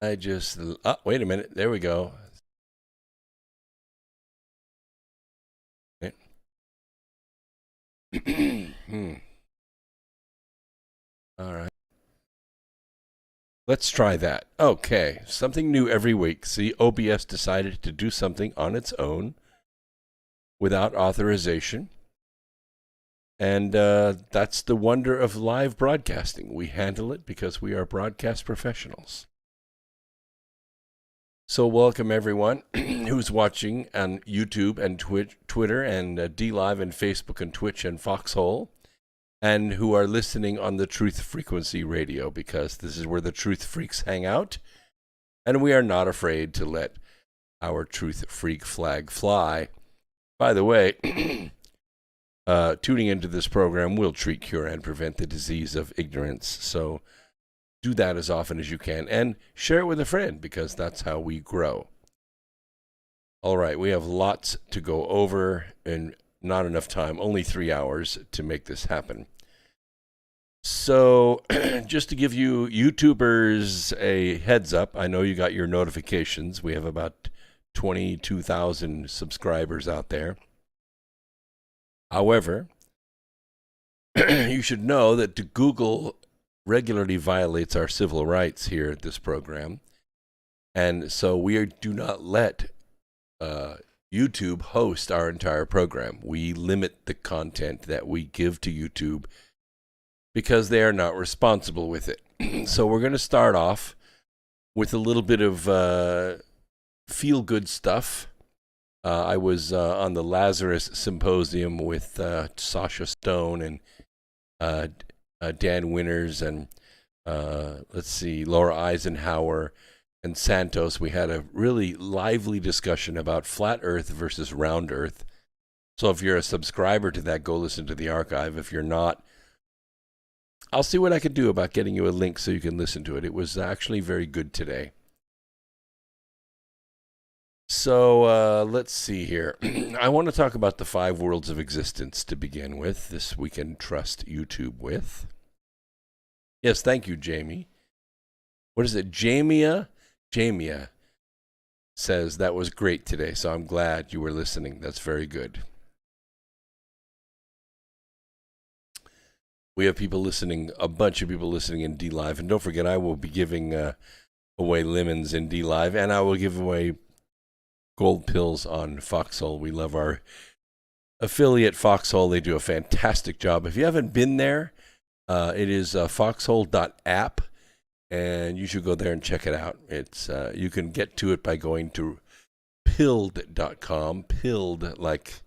Wait a minute. There we go. All right. Let's try that. Okay. Something new every week. See, OBS decided to do something on its own without authorization. And that's the wonder of live broadcasting. We handle it because we are broadcast professionals. So welcome everyone who's watching on YouTube and Twitter and DLive and Facebook and Twitch and Foxhole, and who are listening on the Truth Frequency Radio, because this is where the Truth Freaks hang out, and we are not afraid to let our Truth Freak flag fly. By the way, tuning into this program will treat, cure, and prevent the disease of ignorance. So do that as often as you can and share it with a friend, because that's how we grow. All right, we have lots to go over and not enough time, only 3 hours to make this happen. So just to give you YouTubers a heads up, I know you got your notifications. We have about 22,000 subscribers out there. However, you should know that Google regularly violates our civil rights here at this program. And so we do not let YouTube host our entire program. We limit the content that we give to YouTube because they are not responsible with it. So we're going to start off with a little bit of feel-good stuff. I was on the Lazarus Symposium with Sasha Stone and Dan Winters and Laura Eisenhower and Santos. We had a really lively discussion about flat Earth versus round Earth. So if you're a subscriber to that, go listen to the archive. If you're not, I'll see what I can do about getting you a link so you can listen to it. It was actually very good today. So let's see here. I want to talk about the 5 worlds of existence to begin with. This we can trust YouTube with. Yes, thank you, Jamie. What is it? Jamia says that was great today, so I'm glad you were listening. That's very good. We have people listening, a bunch of people listening in DLive. And don't forget, I will be giving away lemons in DLive, and I will give away gold pills on Foxhole. We love our affiliate Foxhole. They do a fantastic job. If you haven't been there, it is foxhole.app, and you should go there and check it out. It's you can get to it by going to pilled.com, pilled like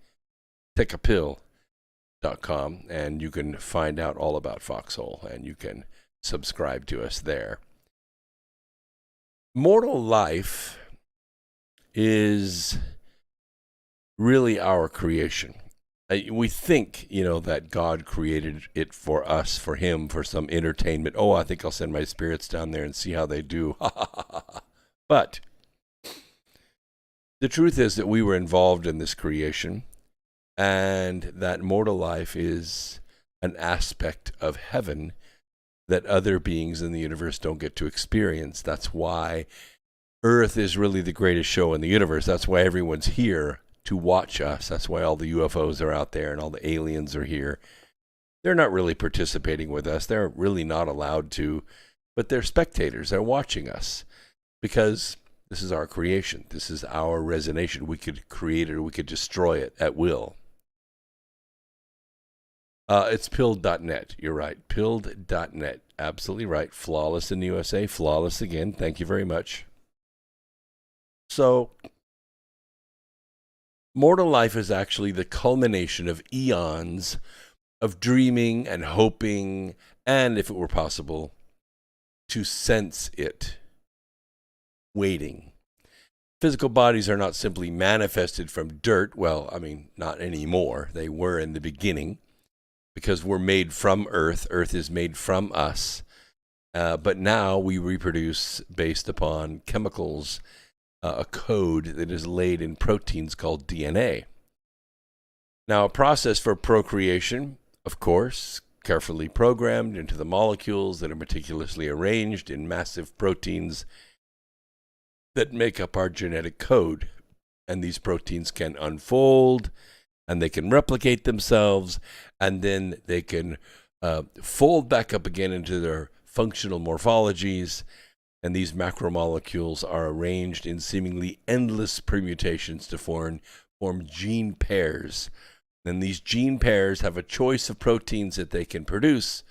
take a pill.com, and you can find out all about Foxhole, and you can subscribe to us there. Mortal life is really our creation. We think, that God created it for us, for him, for some entertainment. Oh, I think I'll send my spirits down there and see how they do. But the truth is that we were involved in this creation, and that mortal life is an aspect of heaven that other beings in the universe don't get to experience. That's why Earth is really the greatest show in the universe. That's why everyone's here to watch us. That's why all the UFOs are out there and all the aliens are here. They're not really participating with us. They're really not allowed to, but they're spectators. They're watching us because this is our creation. This is our resonation. We could create it or we could destroy it at will. It's pilled.net. You're right. Pilled.net. Absolutely right. Flawless in the USA. Flawless again. Thank you very much. So, mortal life is actually the culmination of eons of dreaming and hoping, and if it were possible, to sense it, waiting. Physical bodies are not simply manifested from dirt. Well, not anymore. They were in the beginning because we're made from Earth. Earth is made from us. But now we reproduce based upon chemicals, a code that is laid in proteins called DNA. Now, a process for procreation, of course, carefully programmed into the molecules that are meticulously arranged in massive proteins that make up our genetic code. And these proteins can unfold, and they can replicate themselves, and then they can fold back up again into their functional morphologies. And these macromolecules are arranged in seemingly endless permutations to form gene pairs. And these gene pairs have a choice of proteins that they can produce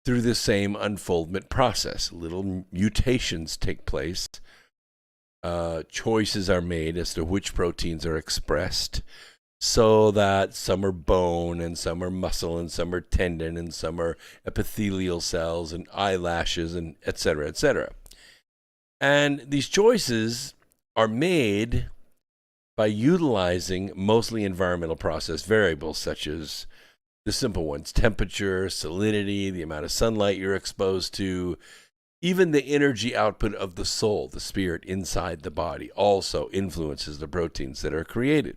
through the same unfoldment process. Little mutations take place. Choices are made as to which proteins are expressed, so that some are bone and some are muscle and some are tendon and some are epithelial cells and eyelashes and et cetera, et cetera. And these choices are made by utilizing mostly environmental process variables, such as the simple ones: temperature, salinity, the amount of sunlight you're exposed to. Even the energy output of the soul, the spirit inside the body, also influences the proteins that are created.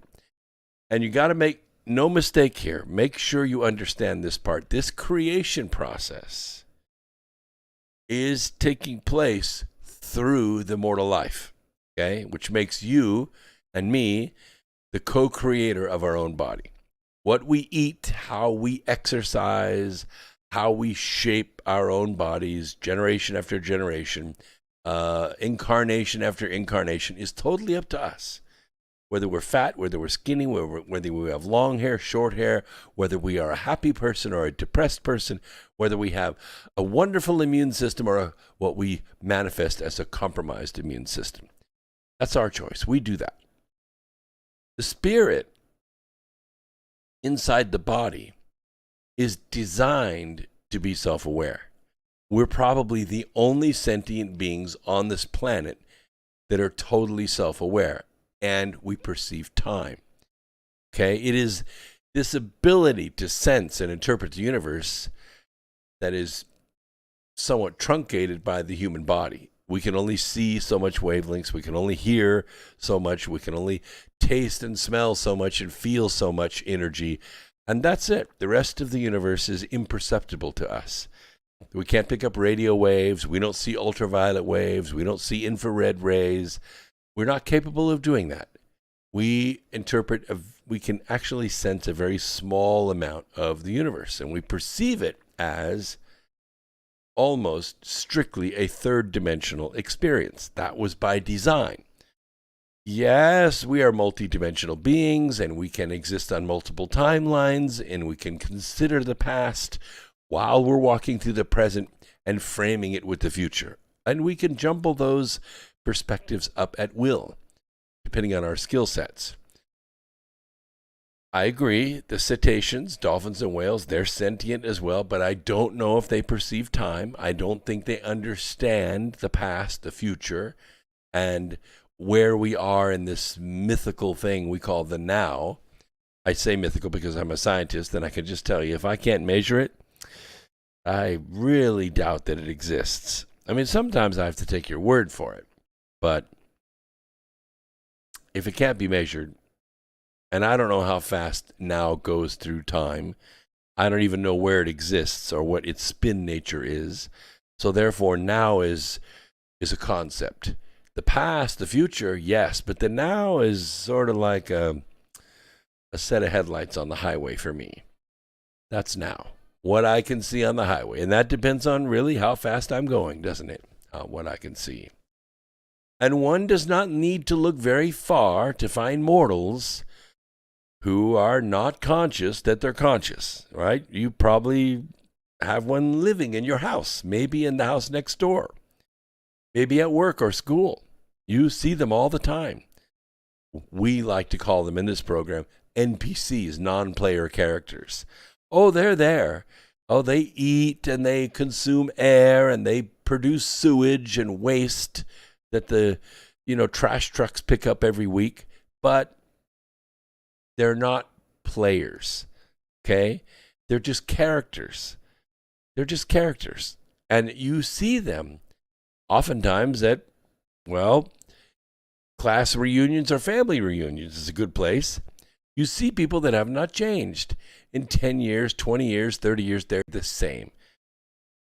And you got to make no mistake here. Make sure you understand this part. This creation process is taking place through the mortal life, okay? Which makes you and me the co-creator of our own body. What we eat, how we exercise, how we shape our own bodies, generation after generation, incarnation after incarnation, is totally up to us. Whether we're fat, whether we're skinny, whether we have long hair, short hair, whether we are a happy person or a depressed person, whether we have a wonderful immune system or what we manifest as a compromised immune system. That's our choice. We do that. The spirit inside the body is designed to be self-aware. We're probably the only sentient beings on this planet that are totally self-aware, and we perceive time. Okay? It is this ability to sense and interpret the universe that is somewhat truncated by the human body. We can only see so much wavelengths. We can only hear so much. We can only taste and smell so much and feel so much energy. And that's it. The rest of the universe is imperceptible to us. We can't pick up radio waves. We don't see ultraviolet waves. We don't see infrared rays. We're not capable of doing that. We can actually sense a very small amount of the universe, and we perceive it as almost strictly a third-dimensional experience. That was by design. Yes, we are multidimensional beings, and we can exist on multiple timelines, and we can consider the past while we're walking through the present and framing it with the future. And we can jumble those perspectives up at will, depending on our skill sets. I agree, the cetaceans, dolphins and whales, they're sentient as well, but I don't know if they perceive time. I don't think they understand the past, the future, and where we are in this mythical thing we call the now. I say mythical because I'm a scientist, and I can just tell you, if I can't measure it, I really doubt that it exists. I mean, sometimes I have to take your word for it, but if it can't be measured, and I don't know how fast now goes through time, I don't even know where it exists or what its spin nature is. So therefore, now is a concept. The past, the future, yes, but the now is sort of like a set of headlights on the highway for me. That's now. What I can see on the highway. And that depends on really how fast I'm going, doesn't it? What I can see. And one does not need to look very far to find mortals who are not conscious that they're conscious, right? You probably have one living in your house, maybe in the house next door, maybe at work or school. You see them all the time. We like to call them in this program NPCs, non-player characters. Oh, they're there. Oh, they eat and they consume air and they produce sewage and waste that the, trash trucks pick up every week. But they're not players, okay? They're just characters. They're just characters. And you see them oftentimes at, class reunions or family reunions is a good place. You see people that have not changed. In 10 years, 20 years, 30 years, they're the same.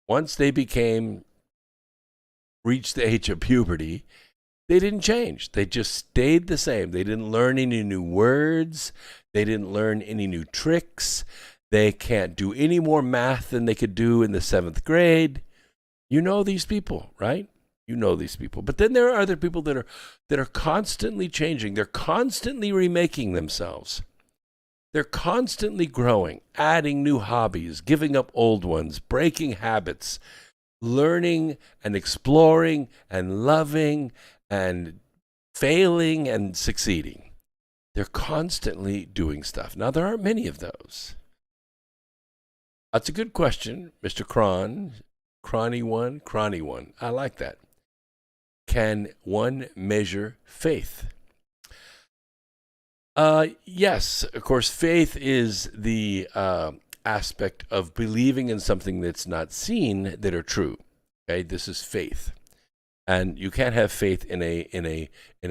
Once they reached the age of puberty, They didn't change. They just stayed the same. They didn't learn any new words. They didn't learn any new tricks. They can't do any more math than they could do in the 7th grade. You know these people, right? You know these people. But then there are other people that are constantly changing. They're constantly remaking themselves. They're constantly growing, adding new hobbies, giving up old ones, breaking habits, learning and exploring and loving and failing and succeeding. They're constantly doing stuff. Now, there aren't many of those. That's a good question, Mr. Cronny one. I like that. Can one measure faith? Yes, of course, faith is the aspect of believing in something that's not seen that are true. Okay, this is faith. And you can't have faith in a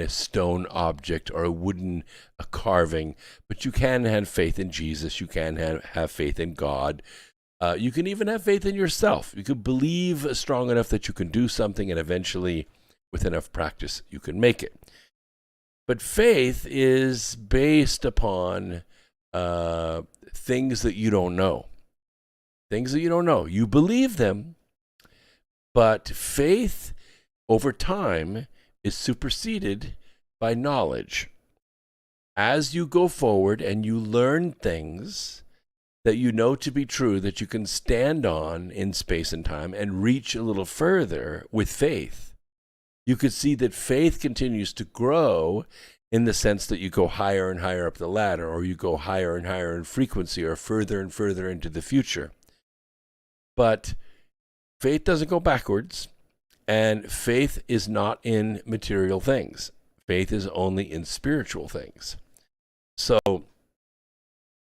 stone object or a carving, but you can have faith in Jesus. You can have faith in God. You can even have faith in yourself. You can believe strong enough that you can do something, and eventually, with enough practice, you can make it. But faith is based upon things that you don't know. Things that you don't know. You believe them, but faith over time is superseded by knowledge. As you go forward and you learn things that you know to be true, that you can stand on in space and time and reach a little further with faith, you could see that faith continues to grow in the sense that you go higher and higher up the ladder, or you go higher and higher in frequency, or further and further into the future. But faith doesn't go backwards. And faith is not in material things. Faith is only in spiritual things. So,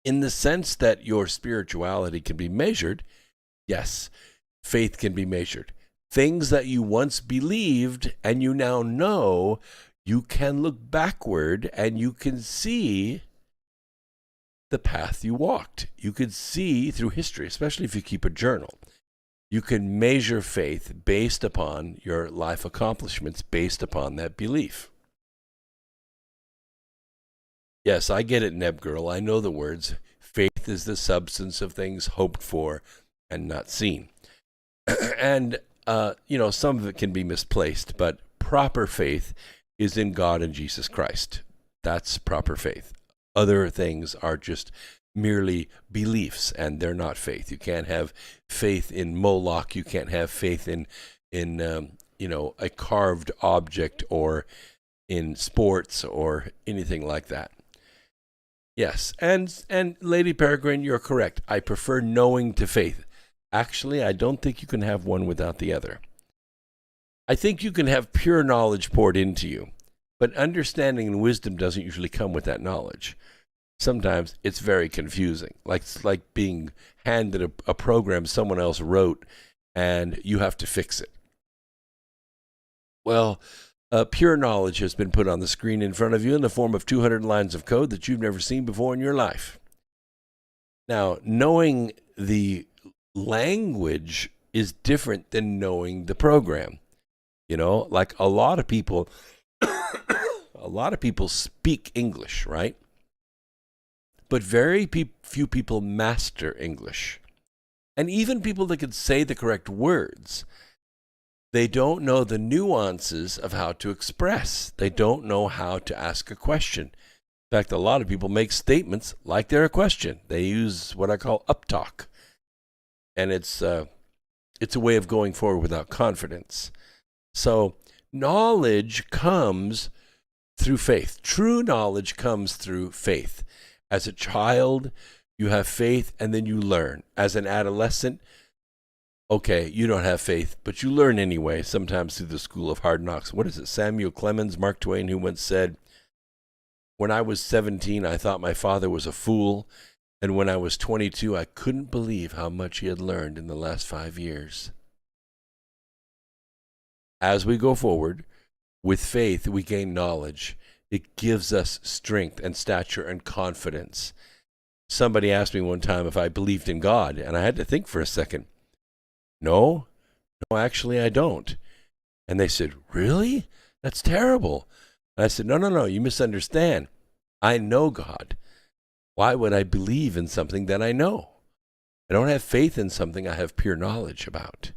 in the sense that your spirituality can be measured, yes, faith can be measured. Things that you once believed and you now know, you can look backward and you can see the path you walked. You can see through history, especially if you keep a journal. You can measure faith based upon your life accomplishments, based upon that belief. Yes, I get it, Neb Girl. I know the words. Faith is the substance of things hoped for and not seen. And, some of it can be misplaced, but proper faith is in God and Jesus Christ. That's proper faith. Other things are just merely beliefs, and they're not faith. You can't have faith in Moloch. You can't have faith in a carved object or in sports or anything like that. Yes, and Lady Peregrine, you're correct. I prefer knowing to faith. Actually, I don't think you can have one without the other. I think you can have pure knowledge poured into you, but understanding and wisdom doesn't usually come with that knowledge. Sometimes it's very confusing. It's like being handed a program someone else wrote and you have to fix it. Well, pure knowledge has been put on the screen in front of you in the form of 200 lines of code that you've never seen before in your life. Now, knowing the language is different than knowing the program. Like a lot of people speak English, right? But very few people master English. And even people that can say the correct words, they don't know the nuances of how to express. They don't know how to ask a question. In fact, a lot of people make statements like they're a question. They use what I call uptalk. And it's a way of going forward without confidence. So knowledge comes through faith. True knowledge comes through faith. As a child, you have faith and then you learn. As an adolescent, okay, you don't have faith, but you learn anyway, sometimes through the school of hard knocks. What is it? Samuel Clemens, Mark Twain, who once said, "When I was 17, I thought my father was a fool. And when I was 22, I couldn't believe how much he had learned in the last 5 years." As we go forward, with faith, we gain knowledge. It gives us strength and stature and confidence. Somebody asked me one time if I believed in God, and I had to think for a second. No, actually I don't. And they said, "Really?" That's terrible. And I said, no, you misunderstand. I know God. Why would I believe in something that I know? I don't have faith in something I have pure knowledge about.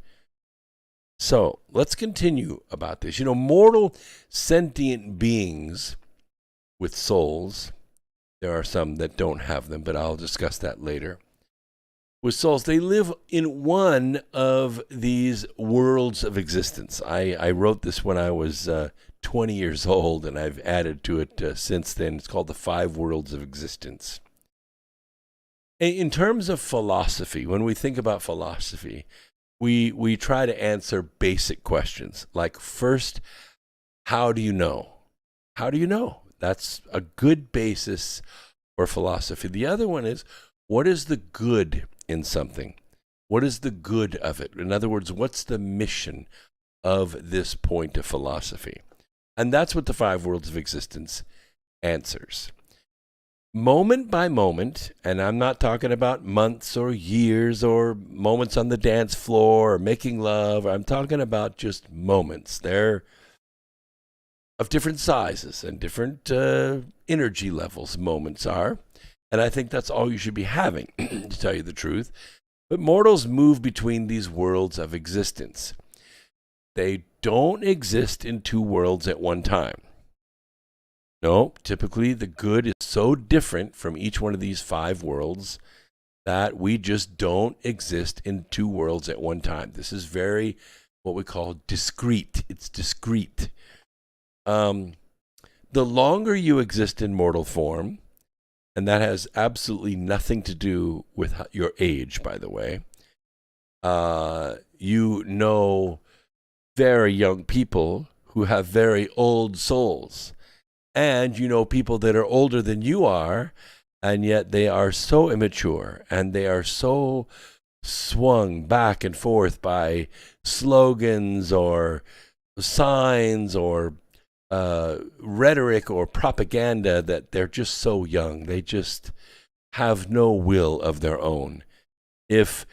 So let's continue about this. Mortal sentient beings with souls, there are some that don't have them, but I'll discuss that later. With souls, they live in one of these worlds of existence. I wrote this when I was 20 years old, and I've added to it since then. It's called the 5 worlds of existence. In terms of philosophy, when we think about philosophy, we try to answer basic questions. Like, first, how do you know? How do you know? That's a good basis for philosophy. The other one is, what is the good in something? What is the good of it? In other words, what's the mission of this point of philosophy? And that's what the 5 worlds of existence answers. Moment by moment, and I'm not talking about months or years or moments on the dance floor or making love. I'm talking about just moments. They're of different sizes and different energy levels, moments are. And I think that's all you should be having, to tell you the truth. But mortals move between these worlds of existence. They don't exist in 2 worlds at one time. No, typically the good is so different from each one of these 5 worlds that we just don't exist in 2 worlds at one time. This is very what we call discrete. It's discrete. The longer you exist in mortal form, and that has absolutely nothing to do with your age, by the way, very young people who have very old souls. And people that are older than you are, and yet they are so immature, and they are so swung back and forth by slogans or signs or rhetoric or propaganda that they're just so young. They just have no will of their own. If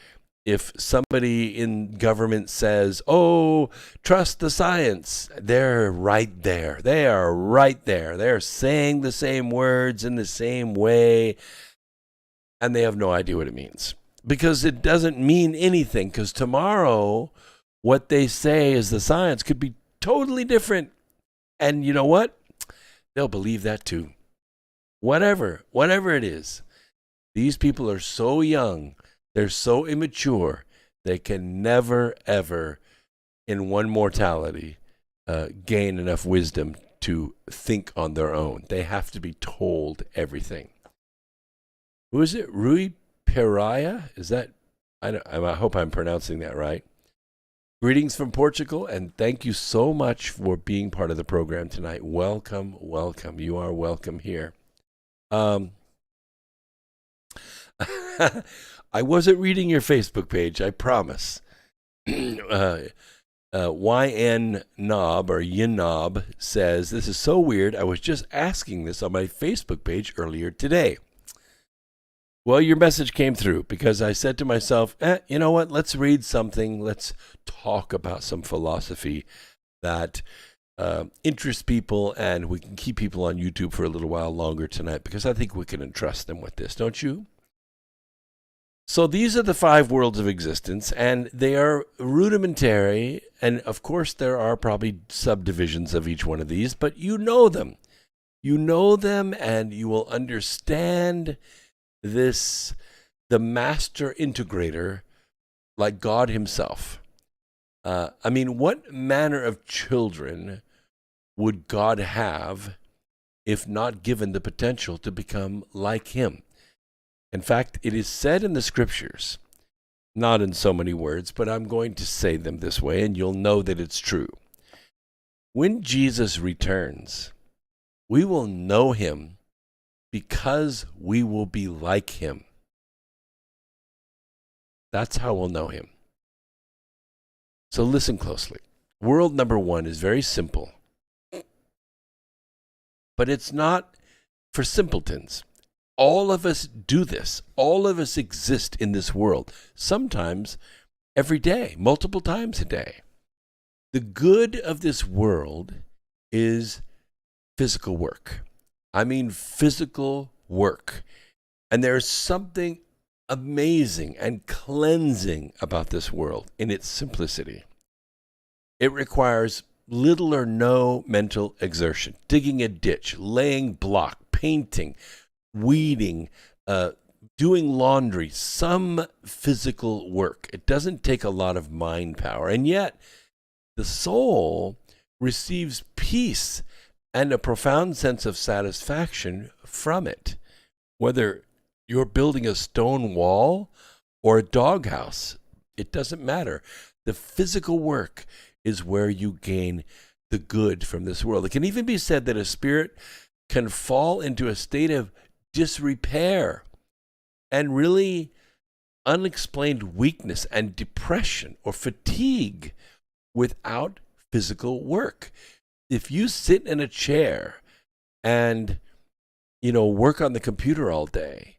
somebody in government says, "Oh, trust the science," they're right there. They are right there. They're saying the same words in the same way, and they have no idea what it means. Because it doesn't mean anything, because tomorrow what they say is the science could be totally different. And you know what? They'll believe that too. Whatever it is. These people are so young. They're so immature, they can never, ever, in one mortality, gain enough wisdom to think on their own. They have to be told everything. Who is it? Rui Pereira? Is that? I hope I'm pronouncing that right. Greetings from Portugal, and thank you so much for being part of the program tonight. Welcome, welcome. You are welcome here. I wasn't reading your Facebook page, I promise. YN Knob or Yin Knob says, "This is so weird. I was just asking this on my Facebook page earlier today." Well, your message came through because I said to myself, you know what? Let's read something. Let's talk about some philosophy that interests people, and we can keep people on YouTube for a little while longer tonight because I think we can entrust them with this, don't you? So these are the 5 worlds of existence, and they are rudimentary, and of course there are probably subdivisions of each one of these, but you know them. You know them, and you will understand this, the master integrator, like God himself. What manner of children would God have if not given the potential to become like him? In fact, it is said in the scriptures, not in so many words, but I'm going to say them this way, and you'll know that it's true. When Jesus returns, we will know him because we will be like him. That's how we'll know him. So listen closely. World number 1 is very simple, but it's not for simpletons. All of us do this. All of us exist in this world, sometimes every day, multiple times a day. The good of this world is physical work. I mean, physical work. And there's something amazing and cleansing about this world in its simplicity. It requires little or no mental exertion. Digging a ditch, laying block, painting, weeding, doing laundry, some physical work. It doesn't take a lot of mind power. And yet, the soul receives peace and a profound sense of satisfaction from it. Whether you're building a stone wall or a doghouse, it doesn't matter. The physical work is where you gain the good from this world. It can even be said that a spirit can fall into a state of disrepair and really unexplained weakness and depression or fatigue without physical work. If you sit in a chair and, work on the computer all day,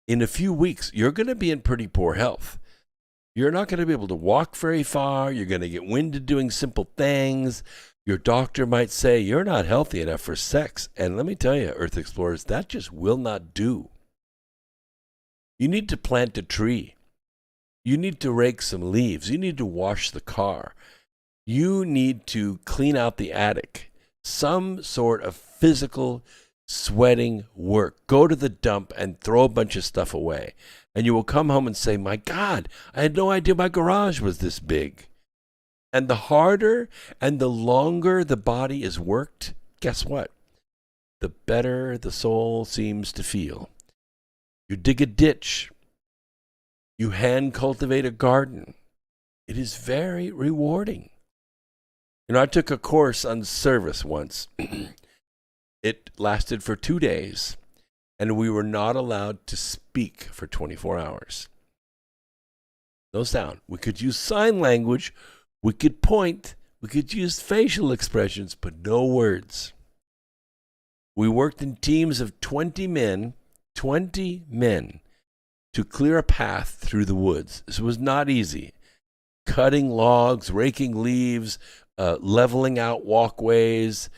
in a few weeks, you're going to be in pretty poor health. You're not going to be able to walk very far. You're going to get winded doing simple things. Your doctor might say you're not healthy enough for sex. And let me tell you, Earth Explorers, that just will not do. You need to plant a tree. You need to rake some leaves. You need to wash the car. You need to clean out the attic. Some sort of physical sweating work. Go to the dump and throw a bunch of stuff away. And you will come home and say, my God, I had no idea my garage was this big. And the harder and the longer the body is worked, guess what? The better the soul seems to feel. You dig a ditch. You hand cultivate a garden. It is very rewarding. I took a course on service once. It lasted for 2 days, and we were not allowed to speak for 24 hours. No sound. We could use sign language. We could point. We could use facial expressions, but no words. We worked in teams of 20 men, to clear a path through the woods. This was not easy. Cutting logs, raking leaves, leveling out walkways,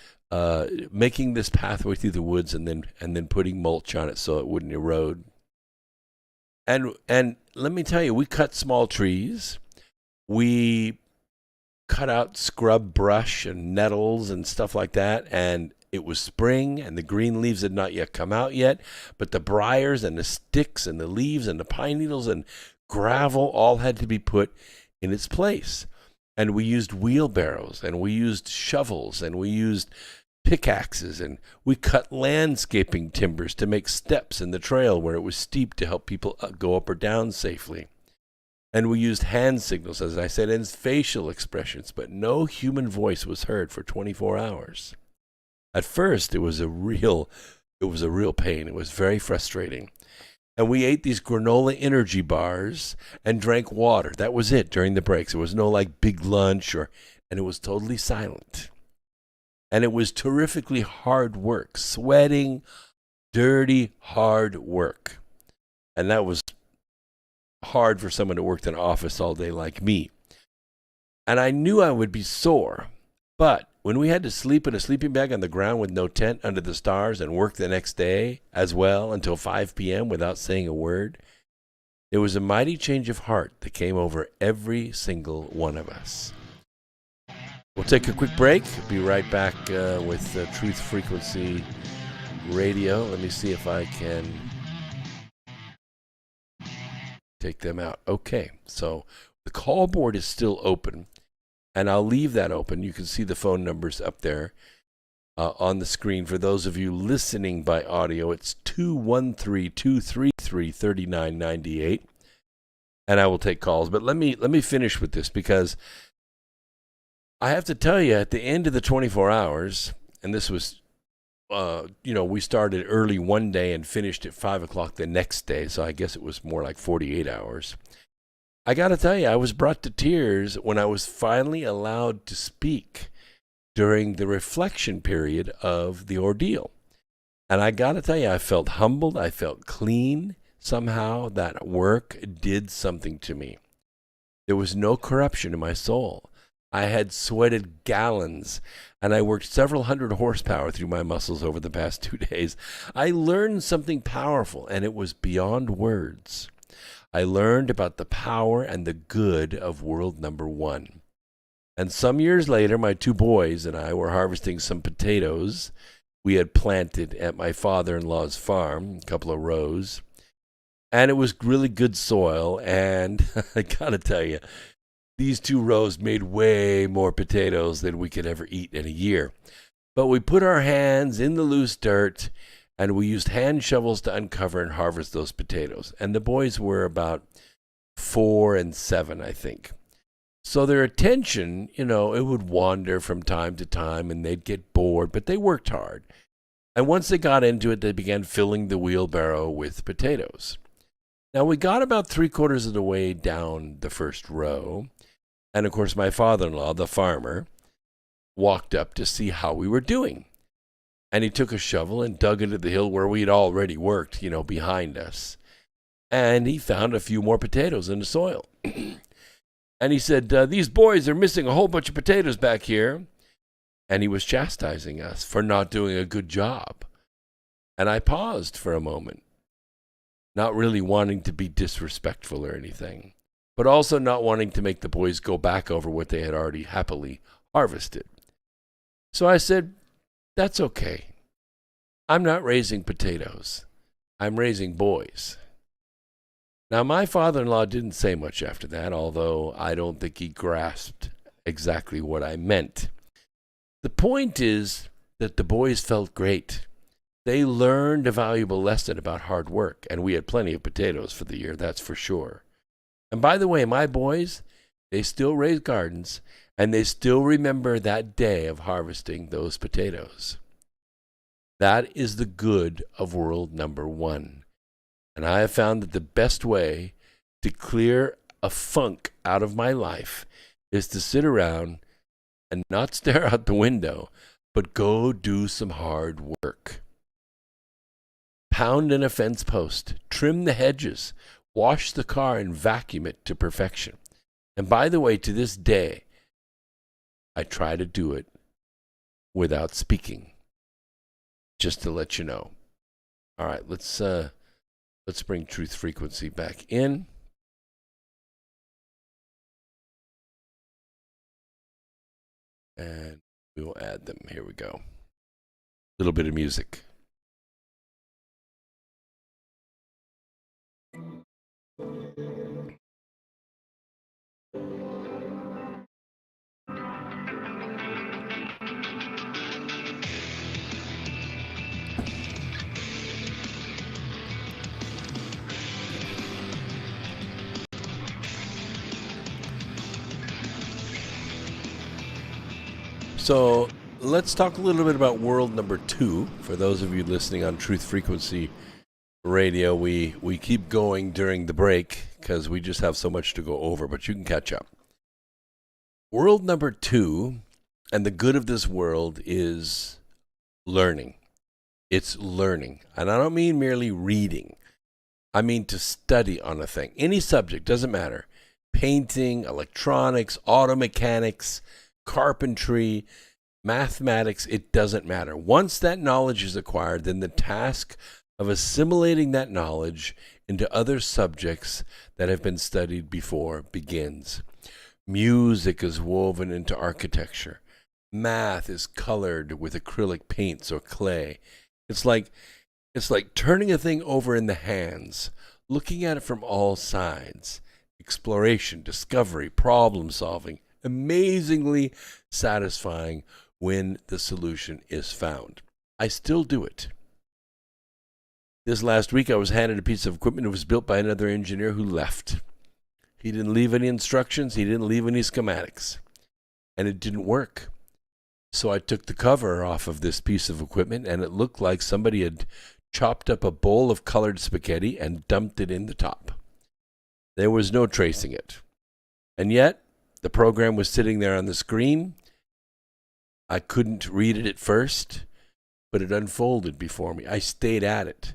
making this pathway through the woods, and then putting mulch on it so it wouldn't erode. And let me tell you, we cut small trees. We cut out scrub brush and nettles and stuff like that. And it was spring, and the green leaves had not yet come out yet. But the briars and the sticks and the leaves and the pine needles and gravel all had to be put in its place. And we used wheelbarrows, and we used shovels, and we used pickaxes, and we cut landscaping timbers to make steps in the trail where it was steep to help people go up or down safely. And we used hand signals, as I said, and facial expressions, but no human voice was heard for 24 hours. At first, it was a real pain. It was very frustrating. And we ate these granola energy bars and drank water. That was it during the breaks. There was no big lunch and it was totally silent. And it was terrifically hard work, sweating, dirty, hard work. And that was hard for someone who worked in an office all day like me. And I knew I would be sore. But when we had to sleep in a sleeping bag on the ground with no tent under the stars and work the next day as well until 5 p.m. without saying a word, it was a mighty change of heart that came over every single one of us. We'll take a quick break. Be right back with Truth Frequency Radio. Let me see if I can take them out. Okay, so the call board is still open. And I'll leave that open. You can see the phone numbers up there on the screen. For those of you listening by audio, it's 213-233-3998. And I will take calls. But let me finish with this, because I have to tell you, at the end of the 24 hours, and this was, we started early one day and finished at 5 o'clock the next day. So I guess it was more like 48 hours. I got to tell you, I was brought to tears when I was finally allowed to speak during the reflection period of the ordeal. And I got to tell you, I felt humbled. I felt clean. Somehow that work did something to me. There was no corruption in my soul. I had sweated gallons, and I worked several hundred horsepower through my muscles over the past 2 days. I learned something powerful, and it was beyond words. I learned about the power and the good of world number one. And some years later, my two boys and I were harvesting some potatoes we had planted at my father-in-law's farm, a couple of rows. And it was really good soil, and I gotta tell you, these 2 rows made way more potatoes than we could ever eat in a year. But we put our hands in the loose dirt, and we used hand shovels to uncover and harvest those potatoes. And the boys were about 4 and 7, I think. So their attention, it would wander from time to time, and they'd get bored, but they worked hard. And once they got into it, they began filling the wheelbarrow with potatoes. Now, we got about 3/4 of the way down the first row, and of course, my father-in-law, the farmer, walked up to see how we were doing. And he took a shovel and dug into the hill where we had already worked, behind us. And he found a few more potatoes in the soil. And he said, these boys are missing a whole bunch of potatoes back here. And he was chastising us for not doing a good job. And I paused for a moment, not really wanting to be disrespectful or anything, but also not wanting to make the boys go back over what they had already happily harvested. So I said, that's okay. I'm not raising potatoes. I'm raising boys. Now, my father-in-law didn't say much after that, although I don't think he grasped exactly what I meant. The point is that the boys felt great. They learned a valuable lesson about hard work, and we had plenty of potatoes for the year, that's for sure. And by the way, my boys, they still raise gardens, and they still remember that day of harvesting those potatoes. That is the good of world number one. And I have found that the best way to clear a funk out of my life is to sit around and not stare out the window, but go do some hard work. Pound in a fence post, trim the hedges, wash the car, and vacuum it to perfection. And by the way, to this day, I try to do it without speaking, just to let you know. All right, let's bring truth frequency back in. And we will add them. Here we go. A little bit of music. So let's talk a little bit about world number 2. For those of you listening on Truth Frequency Radio, we keep going during the break because we just have so much to go over, but you can catch up. World number 2, and the good of this world is learning. It's learning. And I don't mean merely reading. I mean to study on a thing. Any subject, doesn't matter. Painting, electronics, auto mechanics, carpentry, mathematics, it doesn't matter. Once that knowledge is acquired, then the task of assimilating that knowledge into other subjects that have been studied before begins. Music is woven into architecture. Math is colored with acrylic paints or clay. It's like turning a thing over in the hands, looking at it from all sides. Exploration, discovery, problem solving, amazingly satisfying when the solution is found. I still do it. This last week I was handed a piece of equipment that was built by another engineer who left. He didn't leave any instructions, he didn't leave any schematics, and it didn't work. So I took the cover off of this piece of equipment, and it looked like somebody had chopped up a bowl of colored spaghetti and dumped it in the top. There was no tracing it. And yet, the program was sitting there on the screen. I couldn't read it at first, but it unfolded before me. I stayed at it.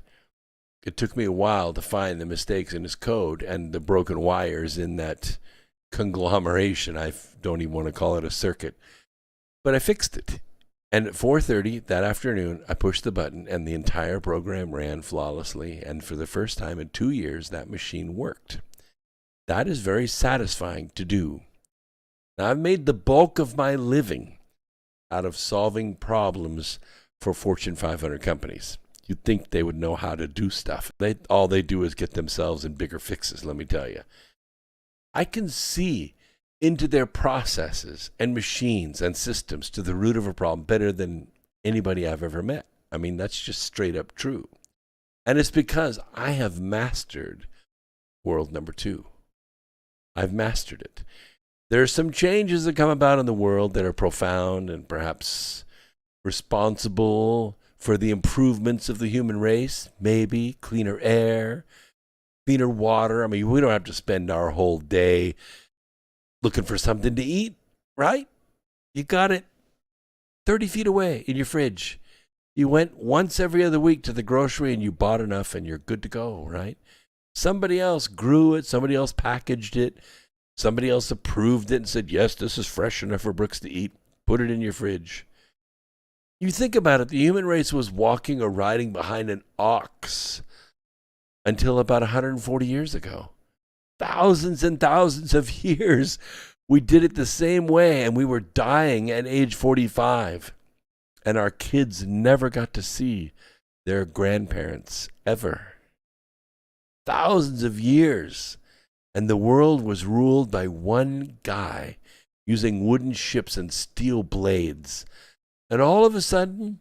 It took me a while to find the mistakes in his code and the broken wires in that conglomeration. I don't even want to call it a circuit. But I fixed it. And at 4:30 that afternoon, I pushed the button and the entire program ran flawlessly. And for the first time in 2 years, that machine worked. That is very satisfying to do. Now, I've made the bulk of my living out of solving problems for Fortune 500 companies. You'd think they would know how to do stuff. All they do is get themselves in bigger fixes, let me tell you. I can see into their processes and machines and systems to the root of a problem better than anybody I've ever met. I mean, that's just straight up true. And it's because I have mastered world number 2. I've mastered it. There are some changes that come about in the world that are profound and perhaps responsible for the improvements of the human race. Maybe cleaner air, cleaner water. I mean, we don't have to spend our whole day looking for something to eat, right? You got it 30 feet away in your fridge. You went once every other week to the grocery and you bought enough and you're good to go, right? Somebody else grew it. Somebody else packaged it. Somebody else approved it and said, yes, this is fresh enough for Brooks to eat. Put it in your fridge. You think about it, the human race was walking or riding behind an ox until about 140 years ago. Thousands and thousands of years, we did it the same way, and we were dying at age 45. And our kids never got to see their grandparents ever. Thousands of years. And the world was ruled by one guy using wooden ships and steel blades. And all of a sudden,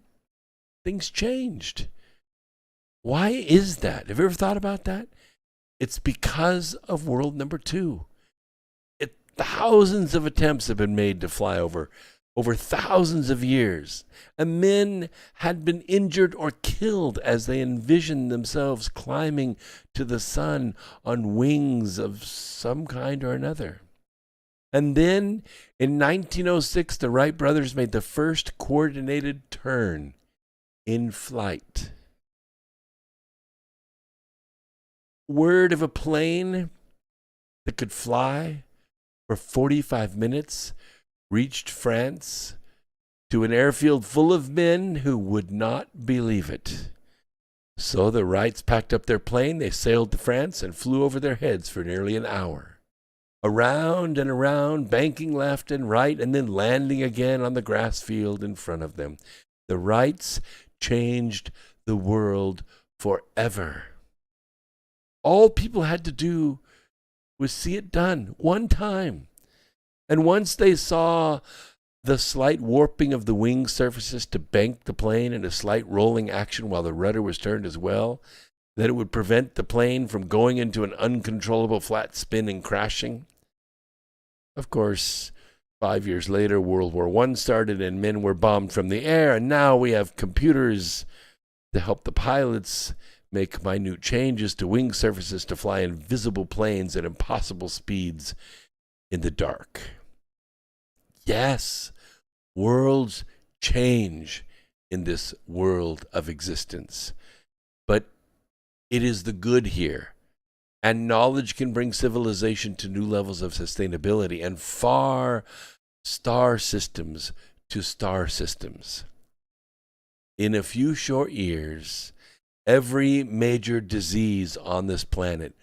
things changed. Why is that? Have you ever thought about that? It's because of world number 2. Thousands of attempts have been made to fly over thousands of years. And men had been injured or killed as they envisioned themselves climbing to the sun on wings of some kind or another. And then in 1906, the Wright brothers made the first coordinated turn in flight. Word of a plane that could fly for 45 minutes reached France to an airfield full of men who would not believe it. So the Wrights packed up their plane, they sailed to France and flew over their heads for nearly an hour. Around and around, banking left and right, and then landing again on the grass field in front of them. The Wrights changed the world forever. All people had to do was see it done one time. And once they saw the slight warping of the wing surfaces to bank the plane and a slight rolling action while the rudder was turned as well, that it would prevent the plane from going into an uncontrollable flat spin and crashing. Of course, 5 years later, World War I started and men were bombed from the air, and now we have computers to help the pilots make minute changes to wing surfaces to fly invisible planes at impossible speeds in the dark. Yes, worlds change in this world of existence, but it is the good here. And knowledge can bring civilization to new levels of sustainability and far star systems to star systems. In a few short years, every major disease on this planet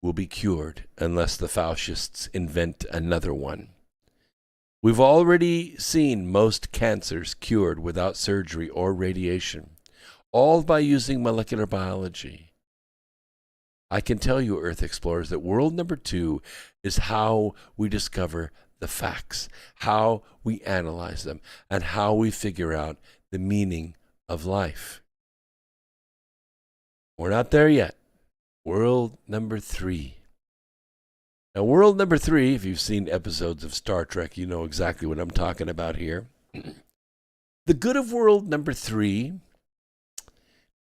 will be cured unless the fascists invent another one. We've already seen most cancers cured without surgery or radiation, all by using molecular biology. I can tell you, Earth Explorers, that world number 2 is how we discover the facts, how we analyze them, and how we figure out the meaning of life. We're not there yet. World number 3. Now, world number 3, if you've seen episodes of Star Trek, you know exactly what I'm talking about here. The good of world number 3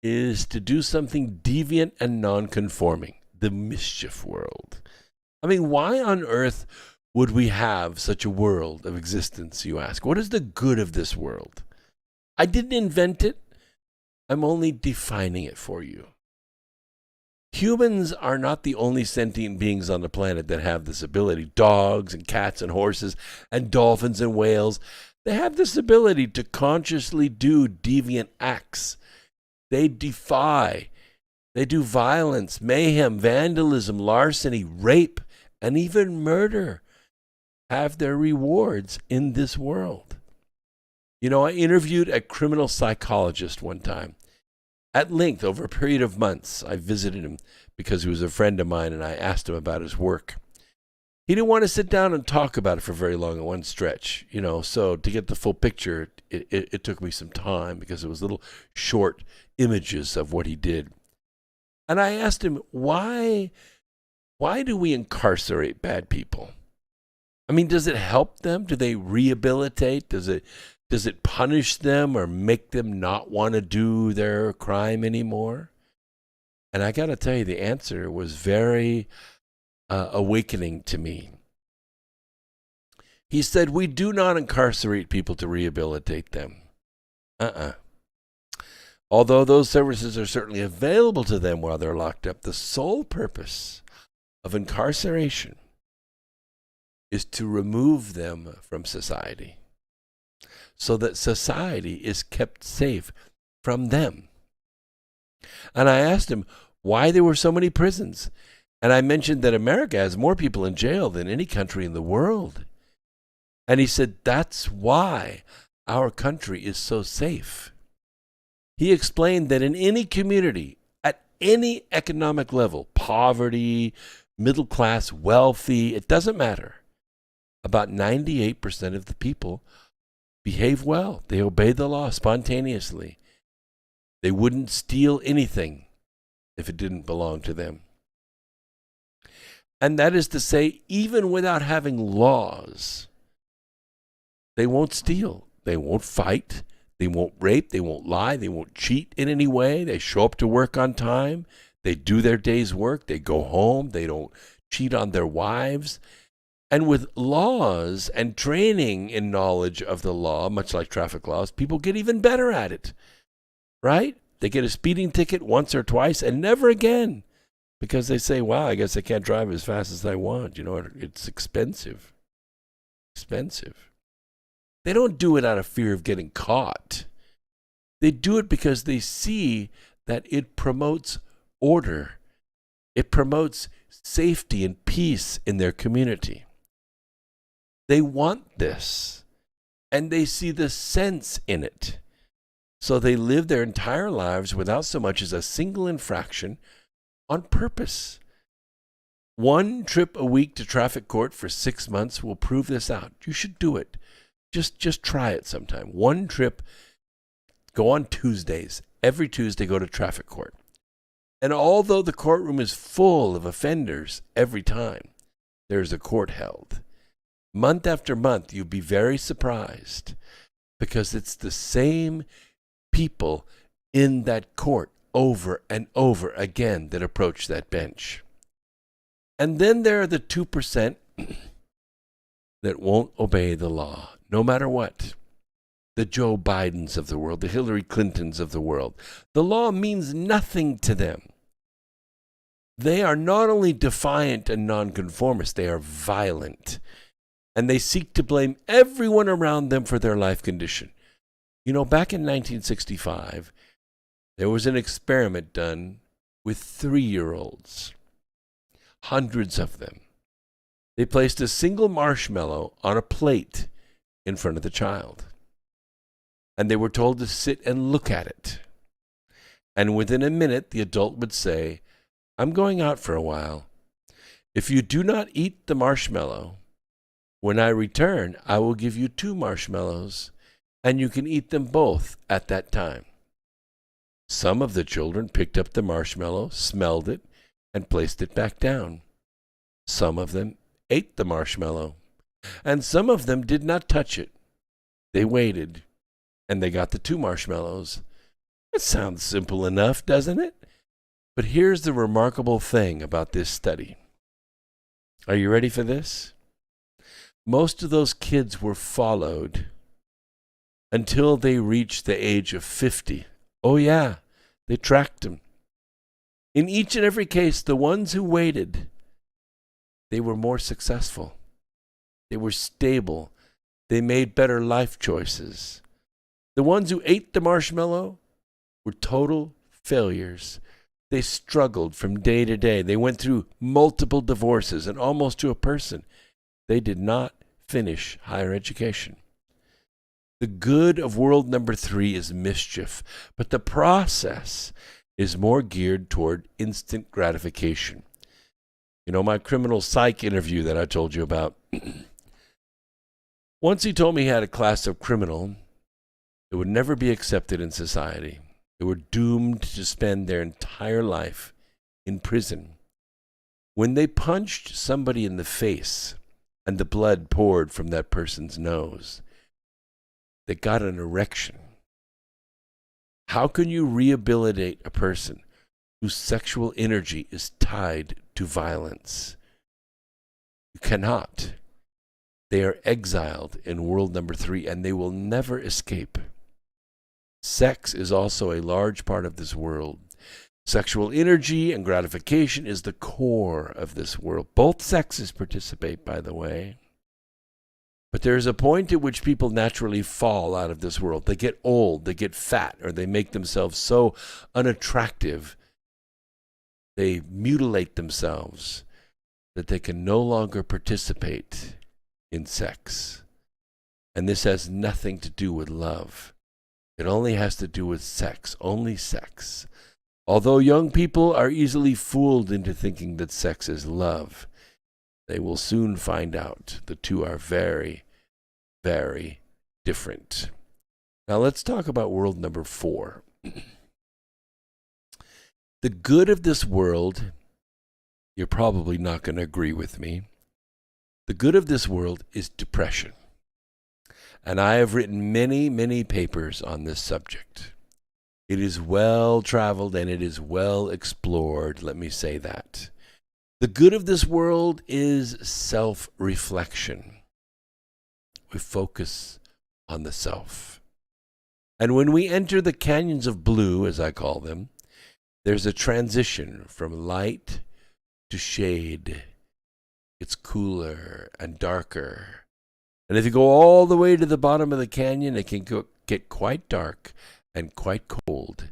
is to do something deviant and non-conforming, the mischief world. I mean, why on earth would we have such a world of existence, you ask? What is the good of this world? I didn't invent it. I'm only defining it for you. Humans are not the only sentient beings on the planet that have this ability. Dogs and cats and horses and dolphins and whales, they have this ability to consciously do deviant acts. They defy. They do violence, mayhem, vandalism, larceny, rape, and even murder have their rewards in this world. You know, I interviewed a criminal psychologist one time. At length, over a period of months, I visited him because he was a friend of mine, and I asked him about his work. He didn't want to sit down and talk about it for very long at one stretch, you know, so to get the full picture, it took me some time because it was little short images of what he did. And I asked him, why do we incarcerate bad people? I mean, does it help them? Do they rehabilitate? Does it punish them or make them not want to do their crime anymore? And I got to tell you, the answer was very awakening to me. He said, we do not incarcerate people to rehabilitate them. Although those services are certainly available to them while they're locked up, the sole purpose of incarceration is to remove them from society so that society is kept safe from them. And I asked him why there were so many prisons. And I mentioned that America has more people in jail than any country in the world. And he said, that's why our country is so safe. He explained that in any community, at any economic level, poverty, middle class, wealthy, it doesn't matter. About 98% of the people behave well. They obey the law spontaneously. They wouldn't steal anything if it didn't belong to them. And that is to say, even without having laws, they won't steal, they won't fight, they won't rape, they won't lie, they won't cheat in any way. They show up to work on time, they do their day's work, they go home, they don't cheat on their wives. And with laws and training in knowledge of the law, much like traffic laws, people get even better at it, right? They get a speeding ticket once or twice and never again because they say, wow, I guess I can't drive as fast as I want. You know, it's expensive. They don't do it out of fear of getting caught. They do it because they see that it promotes order. It promotes safety and peace in their community. They want this, and they see the sense in it. So they live their entire lives without so much as a single infraction on purpose. One trip a week to traffic court for 6 months will prove this out. You should do it. Just try it sometime. One trip, go on Tuesdays. Every Tuesday, go to traffic court. And although the courtroom is full of offenders every time there's a court held, month after month, you'll be very surprised because it's the same people in that court over and over again that approach that bench. And then there are the 2% that won't obey the law, no matter what. The Joe Bidens of the world, the Hillary Clintons of the world. The law means nothing to them. They are not only defiant and nonconformist, they are violent. And they seek to blame everyone around them for their life condition. You know, back in 1965, there was an experiment done with 3-year-olds. Hundreds of them. They placed a single marshmallow on a plate in front of the child. And they were told to sit and look at it. And within a minute, the adult would say, I'm going out for a while. If you do not eat the marshmallow, when I return, I will give you 2 marshmallows, and you can eat them both at that time. Some of the children picked up the marshmallow, smelled it, and placed it back down. Some of them ate the marshmallow, and some of them did not touch it. They waited, and they got the 2 marshmallows. It sounds simple enough, doesn't it? But here's the remarkable thing about this study. Are you ready for this? Most of those kids were followed until they reached the age of 50. Oh yeah, they tracked them. In each and every case, the ones who waited, they were more successful. They were stable. They made better life choices. The ones who ate the marshmallow were total failures. They struggled from day to day. They went through multiple divorces and almost to a person. They did not finish higher education. The good of world number 3 is mischief, but the process is more geared toward instant gratification. You know, my criminal psych interview that I told you about. Once he told me he had a class of criminal that would never be accepted in society. They were doomed to spend their entire life in prison. When they punched somebody in the face and the blood poured from that person's nose, they got an erection. How can you rehabilitate a person whose sexual energy is tied to violence? You cannot. They are exiled in world number 3, and they will never escape. Sex is also a large part of this world. Sexual energy and gratification is the core of this world. Both sexes participate, by the way. But there is a point at which people naturally fall out of this world. They get old, they get fat, or they make themselves so unattractive, they mutilate themselves that they can no longer participate in sex. And this has nothing to do with love. It only has to do with sex, only sex. Although young people are easily fooled into thinking that sex is love, they will soon find out the two are very, very different. Now let's talk about world number 4. The good of this world, you're probably not going to agree with me. The good of this world is depression. And I have written many, many papers on this subject. It is well traveled and it is well explored, let me say that. The good of this world is self-reflection. We focus on the self. And when we enter the canyons of blue, as I call them, there's a transition from light to shade. It's cooler and darker. And if you go all the way to the bottom of the canyon, it can get quite dark and quite cold.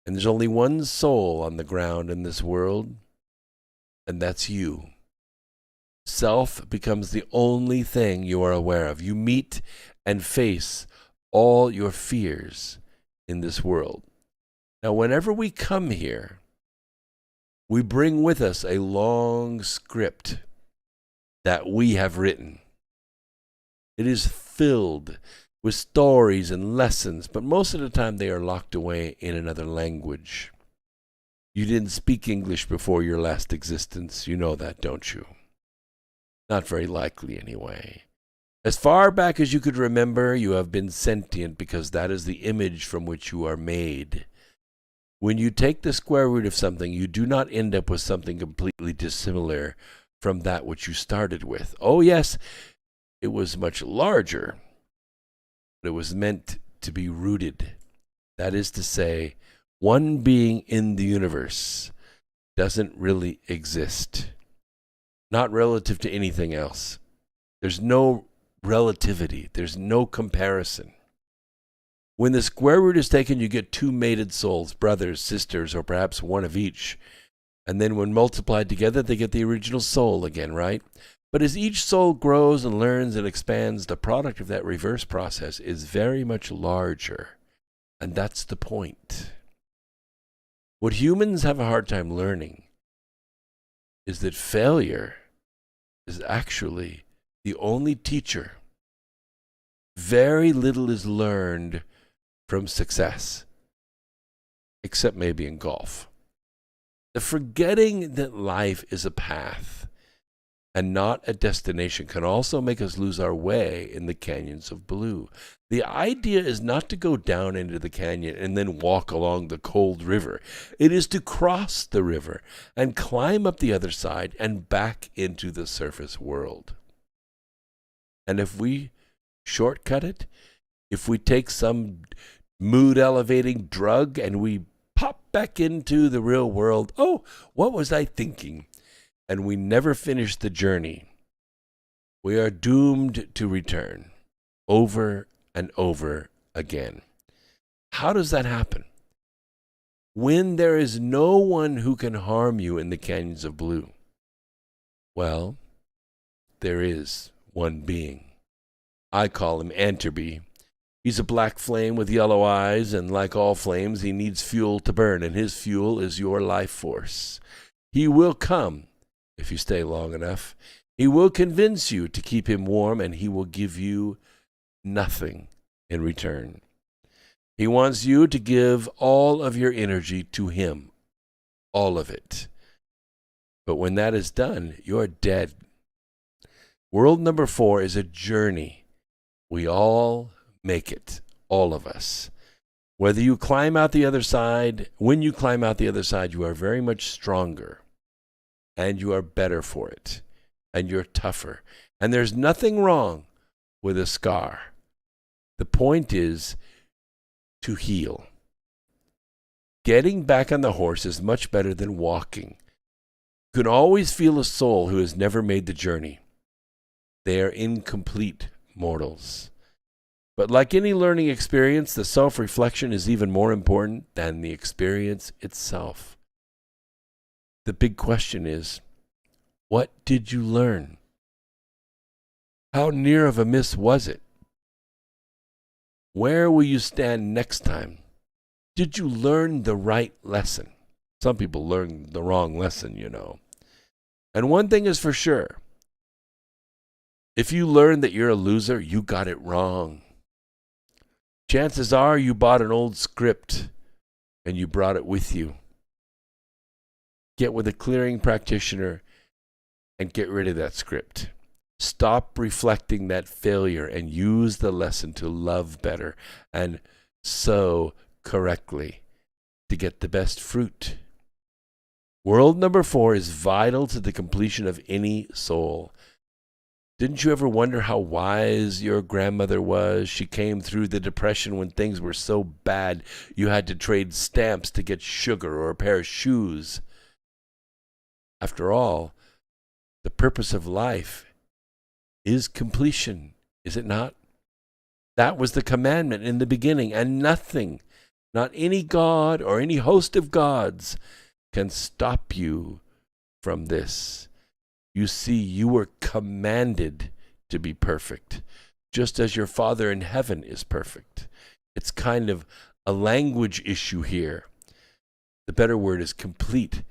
And there's only one soul on the ground in this world, and that's you. Self becomes the only thing you are aware of. You meet and face all your fears in this world. Now, whenever we come here, we bring with us a long script that we have written. It is filled with stories and lessons, but most of the time they are locked away in another language. You didn't speak English before your last existence. You know that, don't you? Not very likely, anyway. As far back as you could remember, you have been sentient because that is the image from which you are made. When you take the square root of something, you do not end up with something completely dissimilar from that which you started with. Oh, yes, it was much larger, but it was meant to be rooted. That is to say, one being in the universe doesn't really exist. Not relative to anything else. There's no relativity. There's no comparison. When the square root is taken, you get two mated souls, brothers, sisters, or perhaps one of each. And then when multiplied together, they get the original soul again, right? But as each soul grows and learns and expands, the product of that reverse process is very much larger. And that's the point. What humans have a hard time learning is that failure is actually the only teacher. Very little is learned from success, except maybe in golf. The forgetting that life is a path and not a destination can also make us lose our way in the canyons of blue. The idea is not to go down into the canyon and then walk along the cold river. It is to cross the river and climb up the other side and back into the surface world. And if we shortcut it, if we take some mood-elevating drug and we pop back into the real world. Oh, what was I thinking? And we never finish the journey. We are doomed to return over and over again. How does that happen? When there is no one who can harm you in the canyons of blue. Well, there is one being. I call him Anterby. He's a black flame with yellow eyes, and like all flames, he needs fuel to burn, and his fuel is your life force. He will come, if you stay long enough. He will convince you to keep him warm, and he will give you nothing in return. He wants you to give all of your energy to him, all of it. But when that is done, you're dead. World number 4 is a journey. We all make it, all of us. Whether you climb out the other side, when you climb out the other side, you are very much stronger, and you are better for it, and you're tougher. And there's nothing wrong with a scar. The point is to heal. Getting back on the horse is much better than walking. You can always feel a soul who has never made the journey. They are incomplete mortals. But like any learning experience, the self-reflection is even more important than the experience itself. The big question is, what did you learn? How near of a miss was it? Where will you stand next time? Did you learn the right lesson? Some people learn the wrong lesson, you know. And one thing is for sure. If you learn that you're a loser, you got it wrong. Chances are you bought an old script and you brought it with you. Get with a clearing practitioner and get rid of that script. Stop reflecting that failure and use the lesson to love better and sow correctly to get the best fruit. World number 4 is vital to the completion of any soul. Didn't you ever wonder how wise your grandmother was? She came through the Depression when things were so bad you had to trade stamps to get sugar or a pair of shoes. After all, the purpose of life is completion, is it not? That was the commandment in the beginning, and nothing, not any god or any host of gods, can stop you from this. You see, you were commanded to be perfect, just as your Father in heaven is perfect. It's kind of a language issue here. The better word is complete.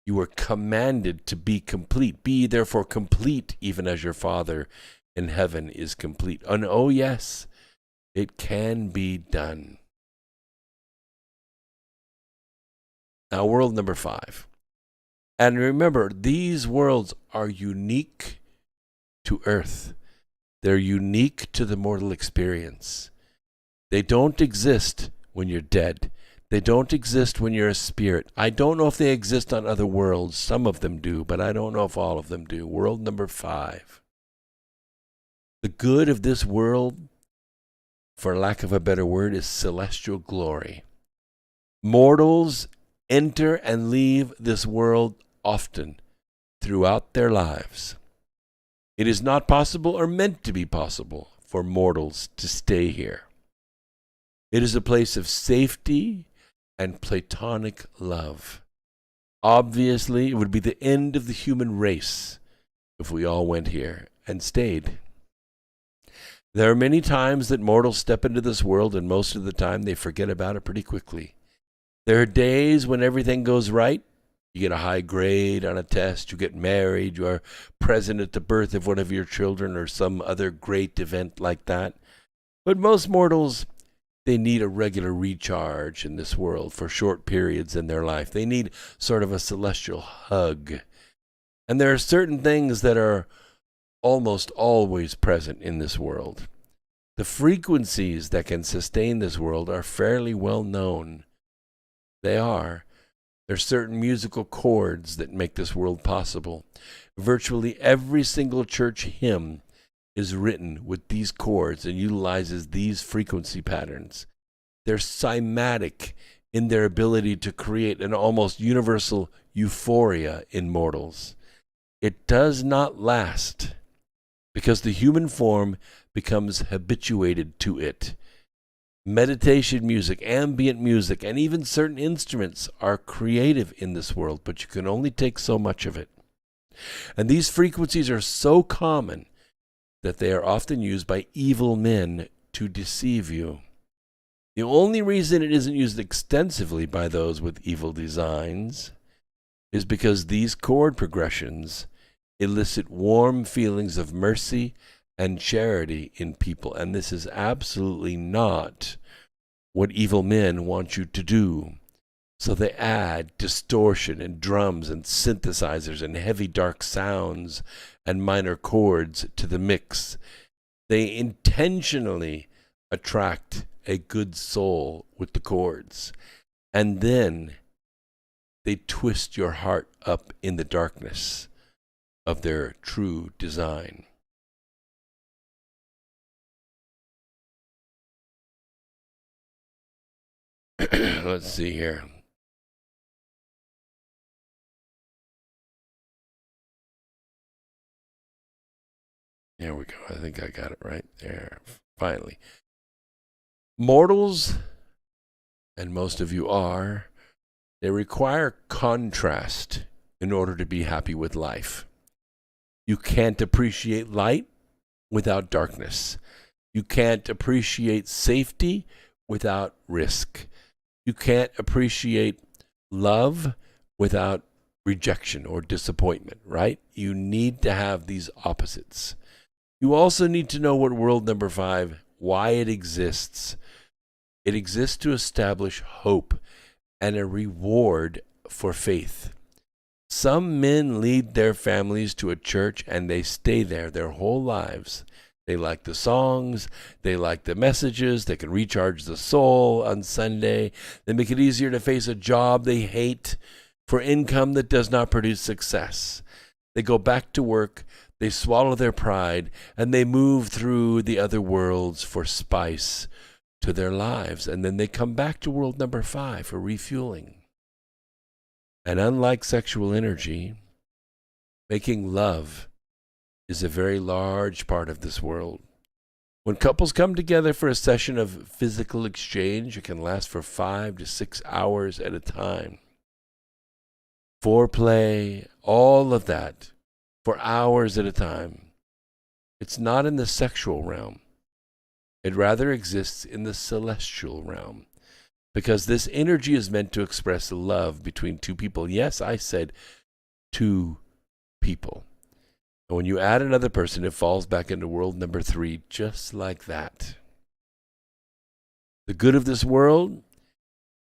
You were commanded to be complete. Be therefore complete, even as your Father in heaven is complete. And oh yes, it can be done. Now, world number 5. And remember, these worlds are unique to Earth. They're unique to the mortal experience. They don't exist when you're dead. They don't exist when you're a spirit. I don't know if they exist on other worlds. Some of them do, but I don't know if all of them do. World number 5. The good of this world, for lack of a better word, is celestial glory. Mortals enter and leave this world often throughout their lives. It is not possible or meant to be possible for mortals to stay here. It is a place of safety and platonic love. Obviously, it would be the end of the human race if we all went here and stayed. There are many times that mortals step into this world, and most of the time they forget about it pretty quickly. There are days when everything goes right. You get a high grade on a test, you get married, you are present at the birth of one of your children or some other great event like that. But most mortals, they need a regular recharge in this world for short periods in their life. They need sort of a celestial hug. And there are certain things that are almost always present in this world. The frequencies that can sustain this world are fairly well known. There's certain musical chords that make this world possible. Virtually every single church hymn is written with these chords and utilizes these frequency patterns. They're cymatic in their ability to create an almost universal euphoria in mortals. It does not last because the human form becomes habituated to it. Meditation music, ambient music, and even certain instruments are creative in this world, but you can only take so much of it. And these frequencies are so common that they are often used by evil men to deceive you. The only reason it isn't used extensively by those with evil designs is because these chord progressions elicit warm feelings of mercy and charity in people, and this is absolutely not what evil men want you to do. So they add distortion and drums and synthesizers and heavy dark sounds and minor chords to the mix. They intentionally attract a good soul with the chords, and then they twist your heart up in the darkness of their true design. Let's see here. There we go. I think I got it right there. Finally. Mortals, and most of you are, they require contrast in order to be happy with life. You can't appreciate light without darkness. You can't appreciate safety without risk. You can't appreciate love without rejection or disappointment, right? You need to have these opposites. You also need to know what world number 5, why it exists. It exists to establish hope and a reward for faith. Some men lead their families to a church and they stay there their whole lives. They like the songs, they like the messages, they can recharge the soul on Sunday. They make it easier to face a job they hate for income that does not produce success. They go back to work, they swallow their pride, and they move through the other worlds for spice to their lives. And then they come back to world number 5 for refueling. And unlike sexual energy, making love is a very large part of this world. When couples come together for a session of physical exchange, it can last for 5 to 6 hours at a time. Foreplay, all of that, for hours at a time. It's not in the sexual realm. It rather exists in the celestial realm, because this energy is meant to express love between two people. Yes, I said 2 people. And when you add another person, it falls back into world number 3, just like that. The good of this world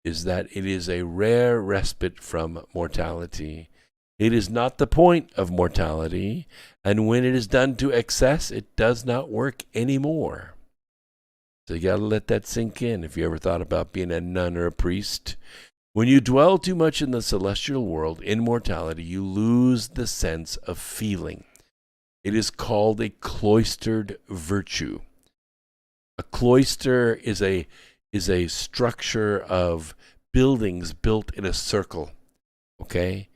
is that it is a rare respite from mortality. It is not the point of mortality, and when it is done to excess, it does not work anymore. So you got to let that sink in if you ever thought about being a nun or a priest. When you dwell too much in the celestial world, in mortality, you lose the sense of feeling. It is called a cloistered virtue. A cloister is a structure of buildings built in a circle, okay?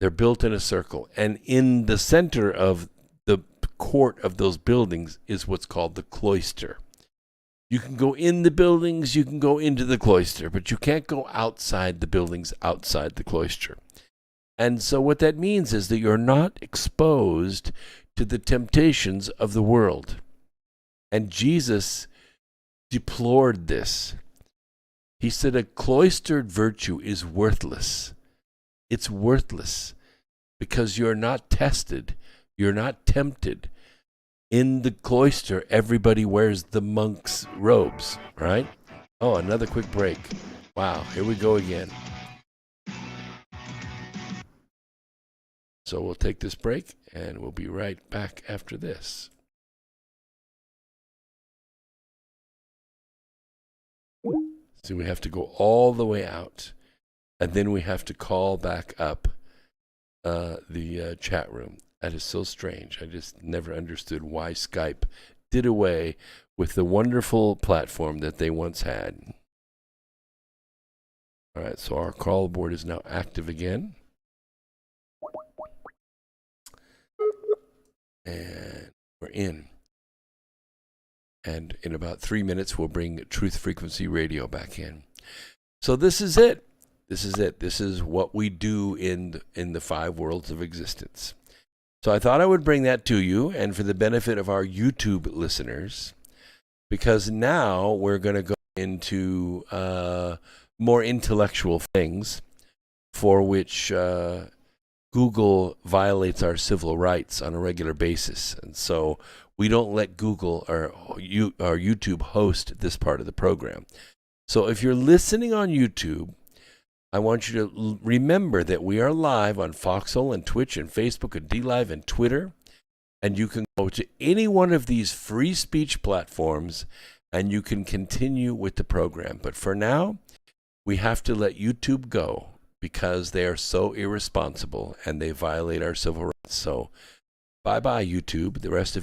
They're built in a circle. And in the center of the court of those buildings is what's called the cloister. You can go in the buildings, you can go into the cloister, but you can't go outside the buildings, outside the cloister. And so what that means is that you're not exposed to the temptations of the world. And Jesus deplored this. He said a cloistered virtue is worthless. It's worthless because you're not tested, you're not tempted. In the cloister, everybody wears the monk's robes, right? Oh, another quick break. Wow, here we go again. So we'll take this break, and we'll be right back after this. So we have to go all the way out, and then we have to call back up the chat room. That is so strange. I just never understood why Skype did away with the wonderful platform that they once had. All right, so our call board is now active again. And we're in. And in about 3 minutes, we'll bring Truth Frequency Radio back in. So this is it. This is it. This is what we do in the 5 worlds of existence. So I thought I would bring that to you, and for the benefit of our YouTube listeners, because now we're going to go into more intellectual things for which Google violates our civil rights on a regular basis. And so we don't let Google or YouTube host this part of the program. So if you're listening on YouTube, I want you to remember that we are live on Foxhole and Twitch and Facebook and DLive and Twitter. And you can go to any one of these free speech platforms and you can continue with the program. But for now, we have to let YouTube go because they are so irresponsible and they violate our civil rights. So bye-bye, YouTube. The rest of you